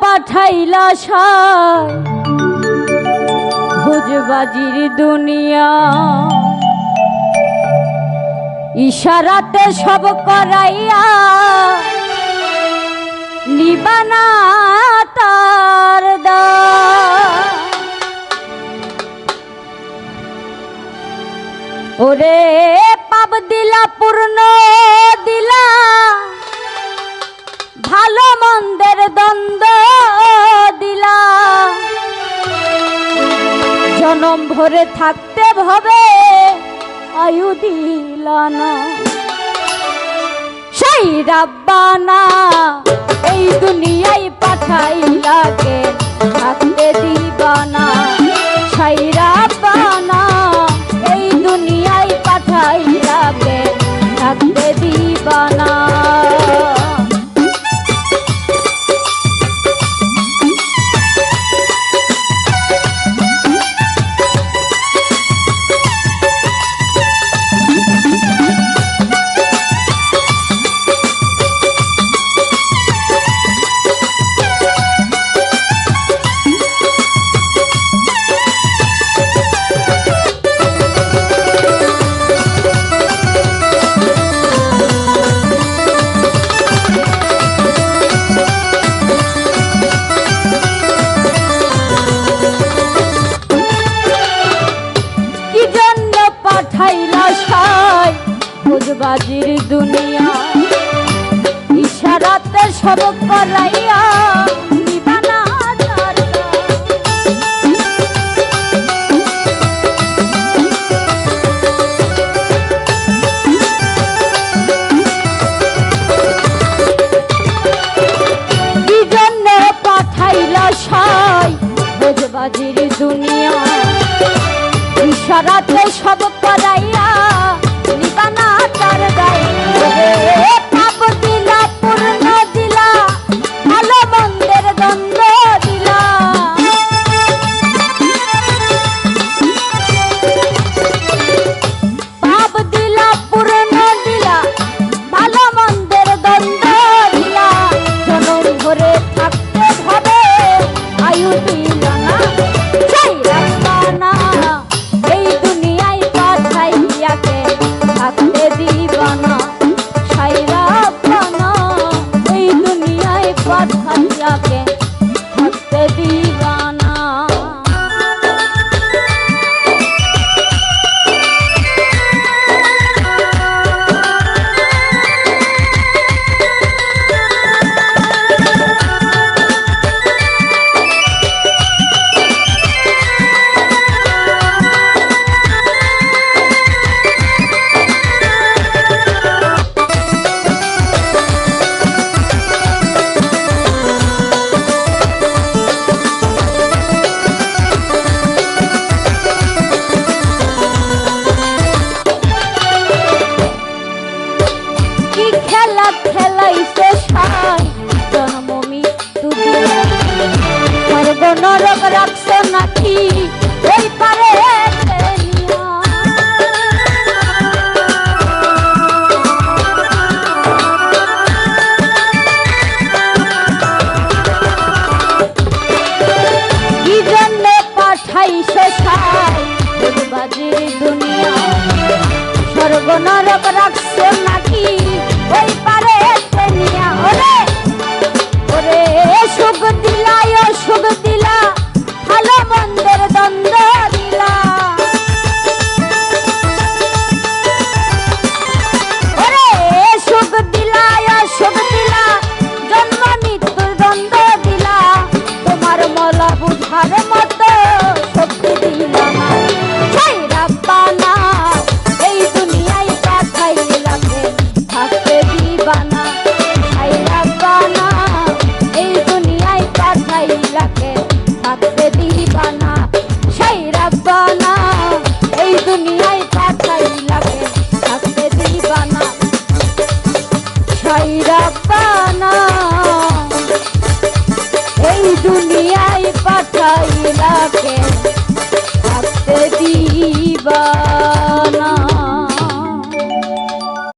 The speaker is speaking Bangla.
পাঠাইলা সায় ভোজবাজির দুনিয়া ইশারাতে সব করাইয়া নিবানা তার দা ওরে পাপ দিলা পূর্ণ দিলা ভালো মন্দের দ্বন্দ্ব দিলা জনম ভরে থাকতে ভবে আয়ু দিলা না সেই রাব্বানা এই দুনিয়ায় পাঠাইলাকে থাকতে দিবানা সেই রাব্বানা এই দুনিয়ায় পাঠাইলাকে থাকতে দিবানা ভোজবাজির দুনিয়া ইশারাতে সব করাইয়া নিবানা তার কি জন্য পাঠাইলা সাই ভোজবাজির দুনিয়া ইশারাতে সব করাইয়া নিবানা তার গায়ে পাপ দিলা পূর্ণ দিলা ভালো মন্দের দ্বন্দ্ব দিলা পাপ দিলা পূর্ণ দিলা ভালো মন্দের দ্বন্দ্ব দিলা জনম ভরে থাকতে হবে আয়ু দিলা না সেই রাব্বানা এই দুনিয়ায় পাঠাইয়াকে থাকতে দিবানা সেই রাব্বানা এই দুনিয়ায় পাঠাইয়াকে থাকতে দিবানা খেলাইছে সাই জন্ম মৃত্যু স্বর্গ নরক রাখছো নাকি ওই পারে কি জন্য পাঠাইছে সাই ভোজবাজির দুনিয়া স্বর্গ নরক রাখছো নাকি ওই পারে নিয়া ওরে ওরে সুখ দিলা সুখ দিলা ভালো মন্দের দ্বন্দ্ব দিলা ওরে সুখ দিলা সুখ দিলা জন্ম মৃত্যুর দ্বন্দ্ব দিলা তোমার মলা বুঝার মতো শক্তি দিলা না সেই রাব্বানা এই দুনিয়ায় পাঠাইলাকে থাকতে দিবানা সেই রাব্বানা এই দুনিয়ায় পাঠাইলাকে থাকতে দিবানা সেই রাব্বানা এই দুনিয়ায় পাঠাইলাকে থাকতে দিবানা সেই রাব্বানা এই দুনিয়ায় পাঠাইলাকে